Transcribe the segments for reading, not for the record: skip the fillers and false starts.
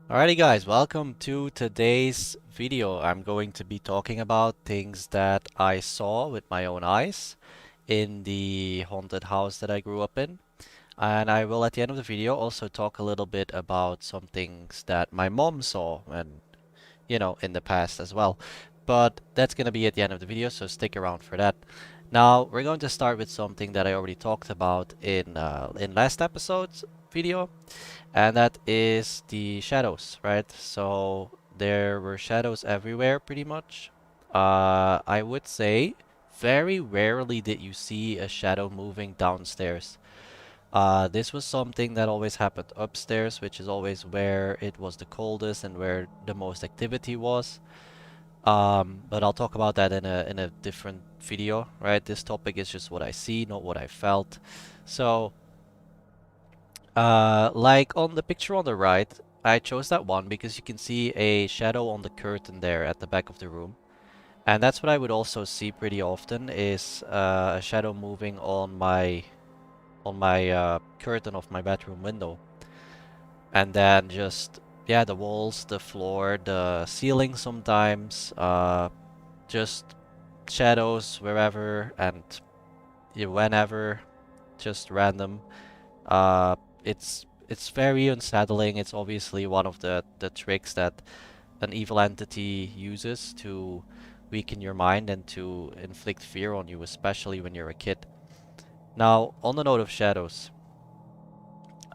Alrighty guys, welcome to today's video. I'm going to be talking about things that I saw with my own eyes in the haunted house that I grew up in. And I will at the end of the video also talk a little bit about some things that my mom saw and in the past as well. But that's going to be at the end of the video, so stick around for that. Now, we're going to start with something that I already talked about in last episode's video, and that is the shadows, right? So there were shadows everywhere pretty much. I would say very rarely did you see a shadow moving downstairs. This was something that always happened upstairs, which is always where it was the coldest and where the most activity was. But I'll talk about that in a different video, right? This topic is just what I see, not what I felt. So like on the picture on the right, I chose that one because you can see a shadow on the curtain there at the back of the room. And that's what I would also see pretty often is a shadow moving on my curtain of my bedroom window. And then just yeah, the walls, the floor, the ceiling sometimes, just shadows wherever and whenever, just random. Uh, it's very unsettling. It's obviously one of the tricks that an evil entity uses to weaken your mind and to inflict fear on you, especially when you're a kid. Now, on the note of shadows,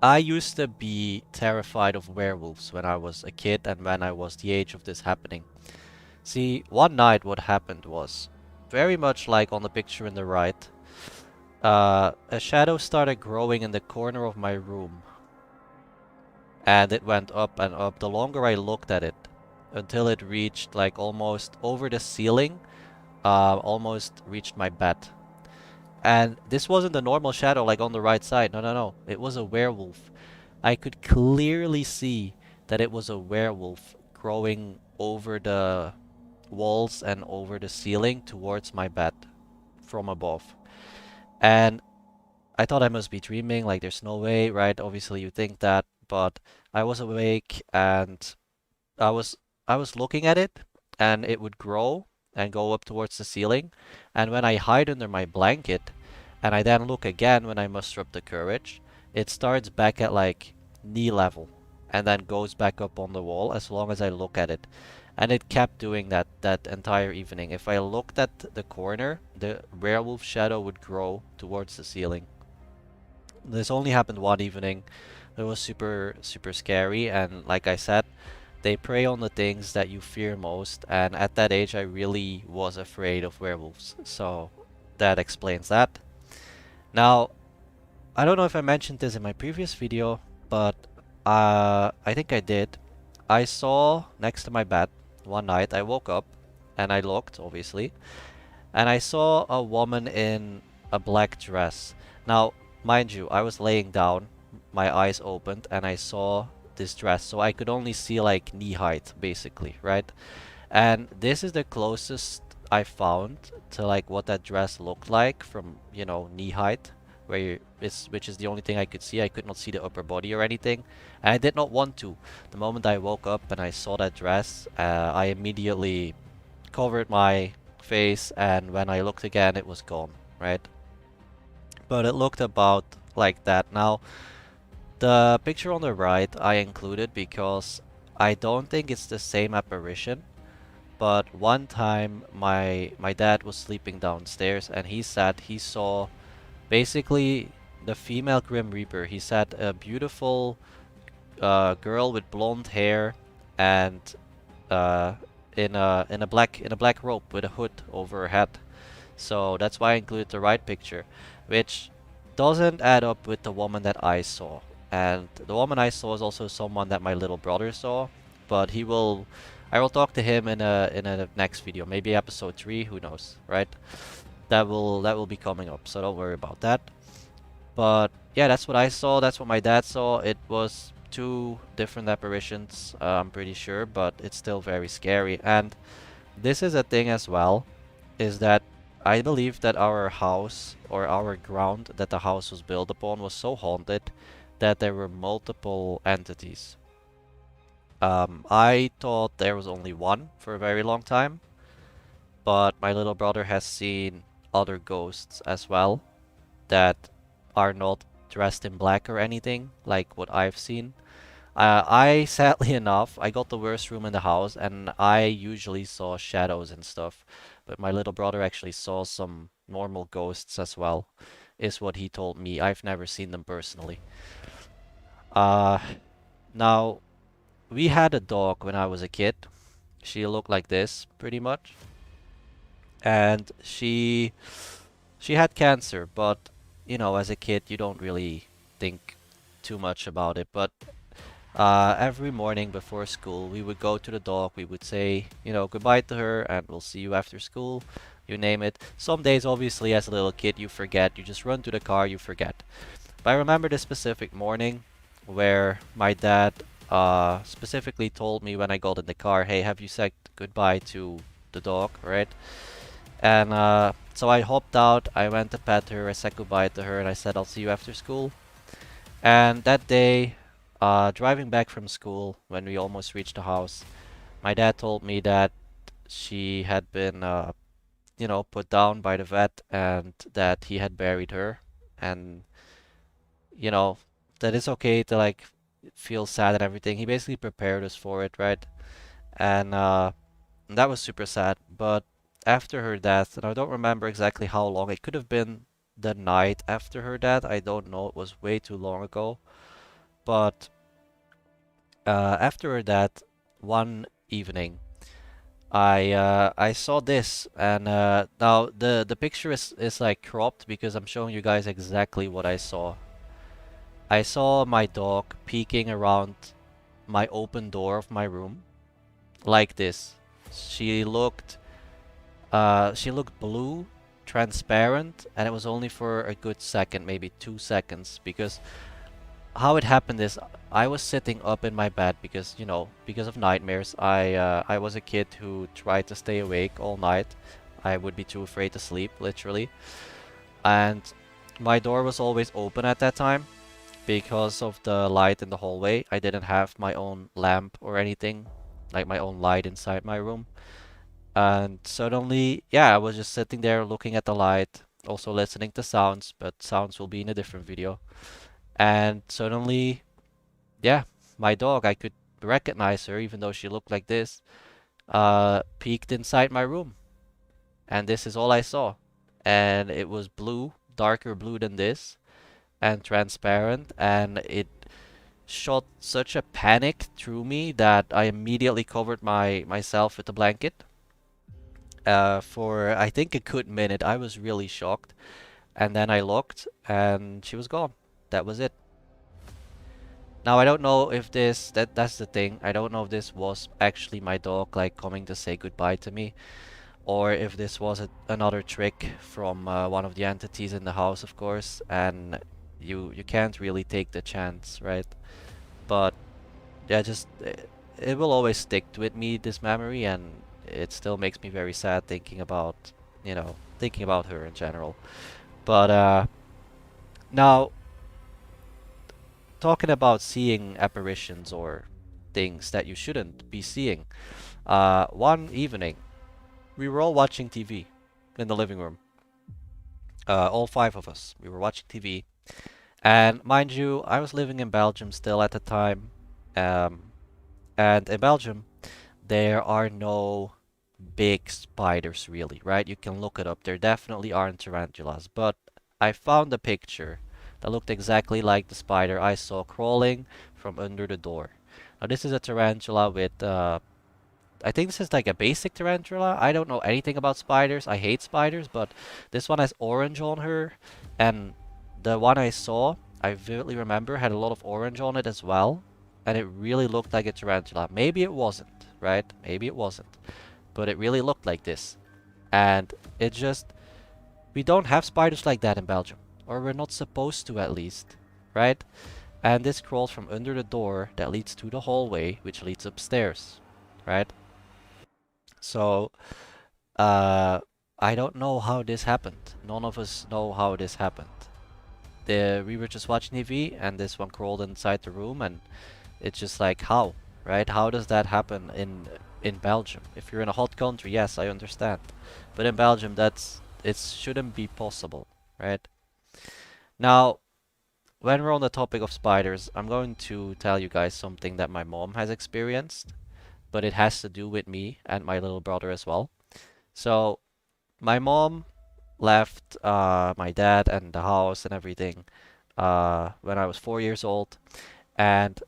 I used to be terrified of werewolves when I was a kid and when I was the age of this happening. See, one night what happened was very much like on the picture in the right. A shadow started growing in the corner of my room, and it went up and up the longer I looked at it until it reached like almost over the ceiling, almost reached my bed. And this wasn't a normal shadow like on the right side. No, no, no. It was a werewolf. I could clearly see that it was a werewolf growing over the walls and over the ceiling towards my bed from above. And I thought I must be dreaming, like there's no way, right? Obviously you think that, but I was awake and I was I was looking at it and it would grow and go up towards the ceiling. And when I hide under my blanket and I then look again when I muster up the courage, it starts back at like knee level and then goes back up on the wall as long as I look at it. And it kept doing that entire evening. If I looked at the corner, the werewolf shadow would grow towards the ceiling. This only happened one evening. It was super, super scary. And like I said, they prey on the things that you fear most. And at that age, I really was afraid of werewolves. So that explains that. Now, I don't know if I mentioned this in my previous video, but I think I did. I saw next to my bed one night, I woke up and I looked, obviously, and I saw a woman in a black dress. Now, mind you, I was laying down, my eyes opened, and I saw this dress, so I could only see like knee height, basically, right? And this is the closest I found to like what that dress looked like from, knee height, which is the only thing I could see. I could not see the upper body or anything, and I did not want to. The moment I woke up and I saw that dress, I immediately covered my face, and when I looked again, it was gone, right? But it looked about like that. Now, the picture on the right I included because I don't think it's the same apparition, but one time my dad was sleeping downstairs and he said he saw basically the female Grim Reaper. He said a beautiful girl with blonde hair and uh, in a black robe with a hood over her head. So that's why I included the right picture, which doesn't add up with the woman that I saw. And the woman I saw is also someone that my little brother saw, but I will talk to him in a next video, maybe episode 3, who knows, right? That will be coming up, so don't worry about that. But yeah, that's what I saw. That's what my dad saw. It was two different apparitions, I'm pretty sure, but it's still very scary. And this is a thing as well, is that I believe that our house or our ground that the house was built upon was so haunted that there were multiple entities. I thought there was only one for a very long time, but my little brother has seen other ghosts as well that are not dressed in black or anything like what I've seen. I sadly enough, I got the worst room in the house, and I usually saw shadows and stuff, but my little brother actually saw some normal ghosts as well, is what he told me. I've never seen them personally. Uh, Now, we had a dog when I was a kid. She looked like this, pretty much. And she had cancer, but you know, as a kid, you don't really think too much about it. But every morning before school, we would go to the dog. We would say, you know, goodbye to her, and we'll see you after school. You name it. Some days, obviously, as a little kid, you forget. You just run to the car, you forget. But I remember this specific morning where my dad specifically told me when I got in the car, hey, have you said goodbye to the dog, right? And so I hopped out, I went to pet her, I said goodbye to her, and I said, I'll see you after school. And that day, driving back from school, when we almost reached the house, my dad told me that she had been, you know, put down by the vet and that he had buried her. And, you know, that it's okay to like feel sad and everything. He basically prepared us for it, right? And that was super sad. But after her death, and I don't remember exactly how long, it could have been the night after her death. I don't know. It was way too long ago. But after her death, one evening, I saw this, and now the picture is like cropped because I'm showing you guys exactly what I saw. I saw my dog peeking around my open door of my room like this. She looked she looked blue, transparent, and it was only for a good second, maybe 2 seconds, because how it happened is I was sitting up in my bed because, you know, because of nightmares. I was a kid who tried to stay awake all night. I would be too afraid to sleep, literally. And my door was always open at that time because of the light in the hallway. I didn't have my own lamp or anything, like my own light inside my room. And suddenly, yeah, I was just sitting there looking at the light, also listening to sounds, but sounds will be in a different video. And suddenly, yeah, my dog, I could recognize her even though she looked like this, peeked inside my room. And this is all I saw. And it was blue, darker blue than this, and transparent, and it shot such a panic through me that I immediately covered myself with a blanket. For I think a good minute, I was really shocked, and then I looked, and she was gone. That was it. Now I don't know if that's the thing. I don't know if this was actually my dog like coming to say goodbye to me, or if this was another trick from one of the entities in the house, of course, and you can't really take the chance, right? But yeah, just it will always stick with me, this memory, and it still makes me very sad thinking about, you know, thinking about her in general. But now talking about seeing apparitions or things that you shouldn't be seeing. One evening, we were all watching TV in the living room. All five of us. We were watching TV. And mind you, I was living in Belgium still at the time. Um, and in Belgium, there are no big spiders really, right? You can look it up. There definitely aren't tarantulas. But I found a picture that looked exactly like the spider I saw crawling from under the door. Now this is a tarantula with I think this is like a basic tarantula. I don't know anything about spiders. I hate spiders, but this one has orange on her, and the one I saw, I vividly remember, had a lot of orange on it as well, and it really looked like a tarantula. Maybe it wasn't, right? Maybe it wasn't, but it really looked like this. And it just, we don't have spiders like that in Belgium, or we're not supposed to at least, right? And this crawls from under the door that leads to the hallway, which leads upstairs, right? So, uh, I don't know how this happened. None of us know how this happened. We were just watching TV, and this one crawled inside the room, and it's just like, how? right? How does that happen in Belgium? If you're in a hot country, yes, I understand. But in Belgium, it shouldn't be possible, right? Now, when we're on the topic of spiders, I'm going to tell you guys something that my mom has experienced, but it has to do with me and my little brother as well. So, my mom left my dad and the house and everything when I was 4 years old, and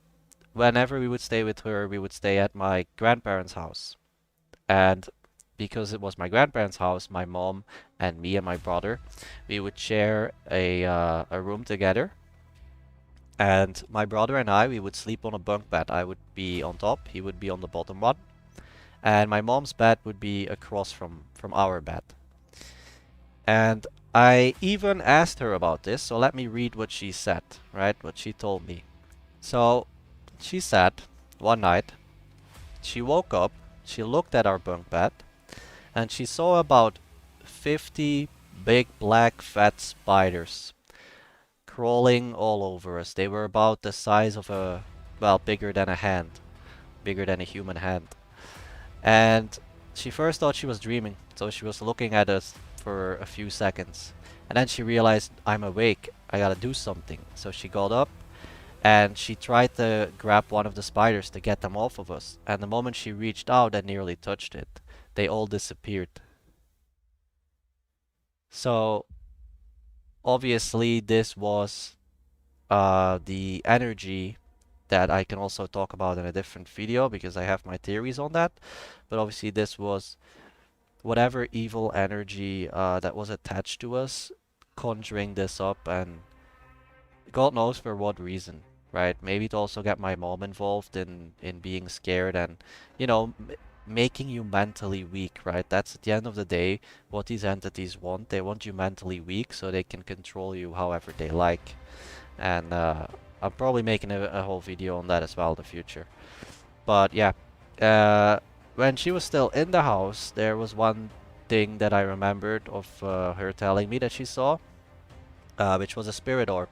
whenever we would stay with her, we would stay at my grandparents' house. And because it was my grandparents' house, my mom and me and my brother, we would share a room together. And my brother and I, we would sleep on a bunk bed. I would be on top, he would be on the bottom one, and my mom's bed would be across from our bed. And I even asked her about this, so let me read what she said, right? What she told me. So she said one night she woke up, she looked at our bunk bed, and she saw about 50 big black fat spiders crawling all over us. They were about the size of well, bigger than a hand, bigger than a human hand. And she first thought she was dreaming, so she was looking at us for a few seconds. And then she realized, I'm awake, I gotta do something. So she got up and she tried to grab one of the spiders to get them off of us. And the moment she reached out and nearly touched it, they all disappeared. So obviously this was the energy that I can also talk about in a different video because I have my theories on that. But obviously this was whatever evil energy that was attached to us conjuring this up, and God knows for what reason, right? Maybe to also get my mom involved in being scared and, you know, making you mentally weak, right? That's at the end of the day what these entities want. They want you mentally weak so they can control you however they like. And I'm probably making a whole video on that as well in the future. But yeah, when she was still in the house, there was one thing that I remembered of her telling me that she saw, which was a spirit orb.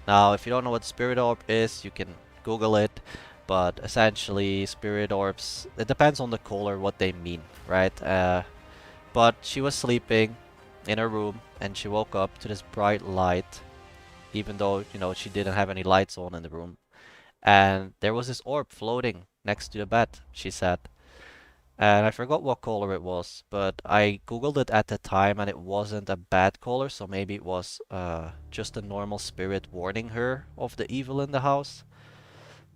Now, if you don't know what spirit orb is, you can Google it. But essentially, spirit orbs, it depends on the color what they mean, right? But she was sleeping in her room and she woke up to this bright light, even though, you know, she didn't have any lights on in the room. And there was this orb floating next to the bed, she said. And I forgot what color it was, but I googled it at the time and it wasn't a bad color, so maybe it was just a normal spirit warning her of the evil in the house.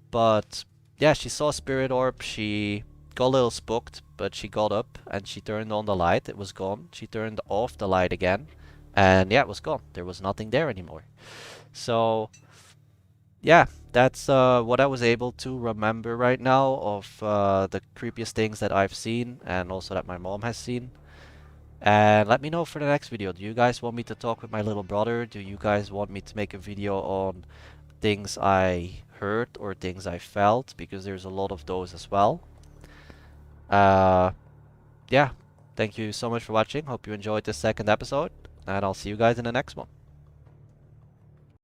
But yeah, she saw a spirit orb, she got a little spooked, but she got up and she turned on the light, it was gone. She turned off the light again, and yeah, it was gone. There was nothing there anymore. So yeah, that's what I was able to remember right now of the creepiest things that I've seen and also that my mom has seen. And let me know for the next video. Do you guys want me to talk with my little brother? Do you guys want me to make a video on things I heard or things I felt? Because there's a lot of those as well. Uh, yeah, thank you so much for watching. Hope you enjoyed this second episode, and I'll see you guys in the next one.